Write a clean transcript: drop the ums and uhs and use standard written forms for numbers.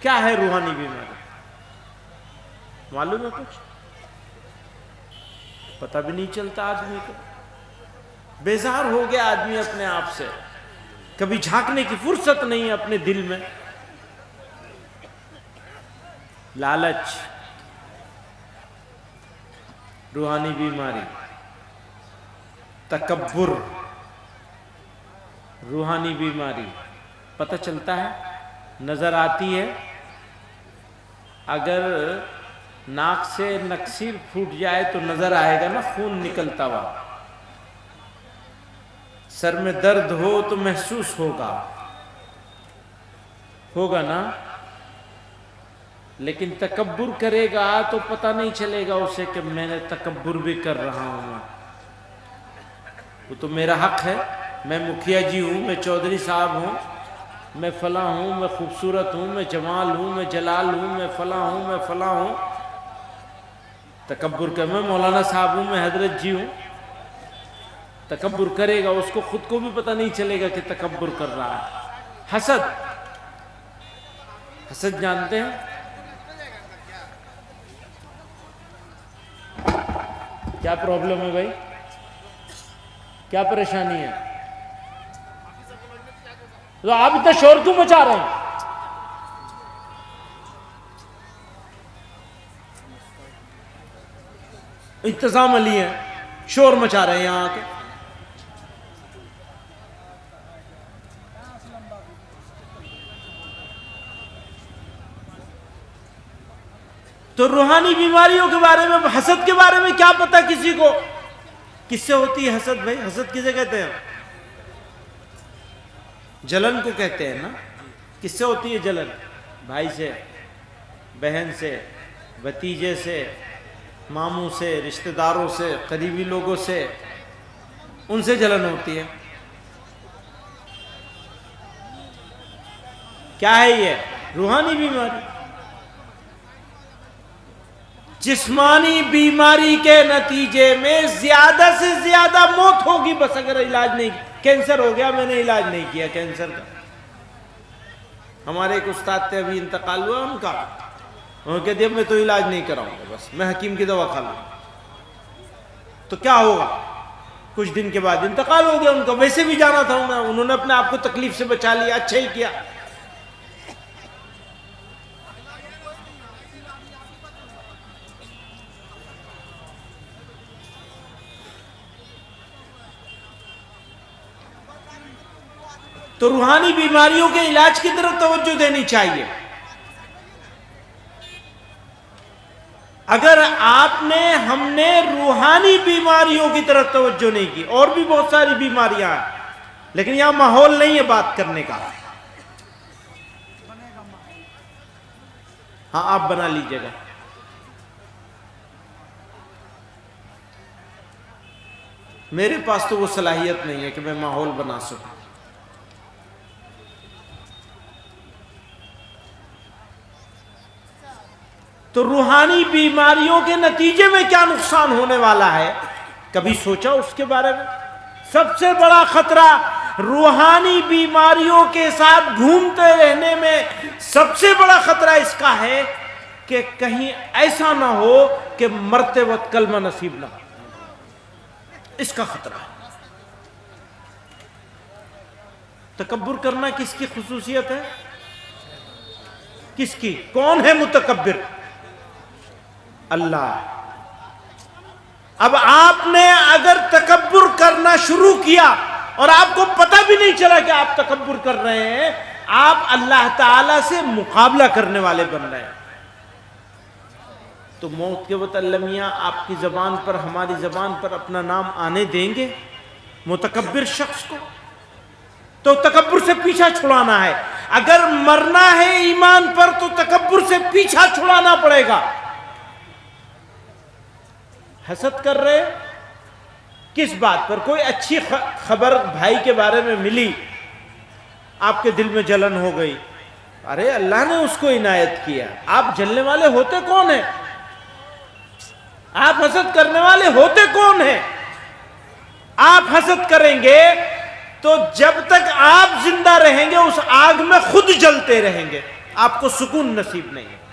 کیا ہے روحانی بیماری؟ معلوم ہے کچھ؟ پتہ بھی نہیں چلتا آدمی کو، بیزار ہو گیا آدمی اپنے آپ سے، کبھی جھانکنے کی فرصت نہیں ہے اپنے دل میں۔ لالچ روحانی بیماری، تکبر روحانی بیماری، پتہ چلتا ہے، نظر آتی ہے۔ اگر ناک سے نکسیر پھوٹ جائے تو نظر آئے گا نا خون نکلتا ہوا، سر میں درد ہو تو محسوس ہوگا نا، لیکن تکبر کرے گا تو پتہ نہیں چلے گا اسے کہ میں نے تکبر بھی کر رہا ہوں۔ وہ تو میرا حق ہے، میں مکھیا جی ہوں، میں چودھری صاحب ہوں، میں فلاں ہوں، میں خوبصورت ہوں، میں جمال ہوں، میں جلال ہوں، میں فلاں ہوں، میں فلاں ہوں۔ تکبر کر، میں مولانا صاحب ہوں، میں حضرت جی ہوں۔ تکبر کرے گا، اس کو خود کو بھی پتہ نہیں چلے گا کہ تکبر کر رہا ہے۔ حسد جانتے ہیں کیا پرابلم ہے بھائی؟ کیا پریشانی ہے؟ تو آپ اتنا شور کیوں مچا رہے ہیں؟ انتظام علی ہے، شور مچا رہے ہیں یہاں آ کے۔ تو روحانی بیماریوں کے بارے میں، حسد کے بارے میں کیا پتہ کسی کو؟ کس سے ہوتی ہے حسد بھائی؟ حسد کسے کہتے ہیں؟ جلن کو کہتے ہیں نا۔ کس سے ہوتی ہے جلن؟ بھائی سے، بہن سے، بھتیجے سے، ماموں سے، رشتہ داروں سے، قریبی لوگوں سے، ان سے جلن ہوتی ہے۔ کیا ہے یہ؟ روحانی بیماری۔ جسمانی بیماری کے نتیجے میں زیادہ سے زیادہ موت ہوگی بس اگر علاج نہیں۔ کینسر ہو گیا، میں نے علاج نہیں کیا کینسر کا۔ ہمارے ایک استاد تھے، ابھی انتقال ہوا ان کا، انہوں نے کہہ دیا میں تو علاج نہیں کراؤں گا، بس میں حکیم کی دوا کھا لوں گا۔ تو کیا ہوگا؟ کچھ دن کے بعد انتقال ہو گیا ان کا۔ ویسے بھی جانا تھا انہوں نے اپنے آپ کو تکلیف سے بچا لیا، اچھا ہی کیا۔ تو روحانی بیماریوں کے علاج کی طرف توجہ دینی چاہیے۔ اگر ہم نے روحانی بیماریوں کی طرف توجہ نہیں کی، اور بھی بہت ساری بیماریاں ہیں، لیکن یہاں ماحول نہیں ہے بات کرنے کا۔ ہاں آپ بنا لیجئے گا۔ میرے پاس تو وہ صلاحیت نہیں ہے کہ میں ماحول بنا سکوں۔ تو روحانی بیماریوں کے نتیجے میں کیا نقصان ہونے والا ہے، کبھی سوچا اس کے بارے میں؟ سب سے بڑا خطرہ روحانی بیماریوں کے ساتھ گھومتے رہنے میں، سب سے بڑا خطرہ اس کا ہے کہ کہیں ایسا نہ ہو کہ مرتے وقت کلمہ نصیب نہ ہو۔ اس کا خطرہ ہے۔ تکبر کرنا کس کی خصوصیت ہے؟ کس کی؟ کون ہے متکبر؟ اللہ۔ اب آپ نے اگر تکبر کرنا شروع کیا اور آپ کو پتہ بھی نہیں چلا کہ آپ تکبر کر رہے ہیں، آپ اللہ تعالی سے مقابلہ کرنے والے بن رہے ہیں، تو موت کے وقت اللہ میاں آپ کی زبان پر، ہماری زبان پر اپنا نام آنے دیں گے متکبر شخص کو؟ تو تکبر سے پیچھا چھڑانا ہے۔ اگر مرنا ہے ایمان پر تو تکبر سے پیچھا چھڑانا پڑے گا۔ حسد کر رہے کس بات پر؟ کوئی اچھی خبر بھائی کے بارے میں ملی، آپ کے دل میں جلن ہو گئی، ارے اللہ نے اس کو عنایت کیا۔ آپ جلنے والے ہوتے کون ہیں؟ آپ حسد کرنے والے ہوتے کون ہیں؟ آپ حسد کریں گے تو جب تک آپ زندہ رہیں گے اس آگ میں خود جلتے رہیں گے۔ آپ کو سکون نصیب نہیں ہے۔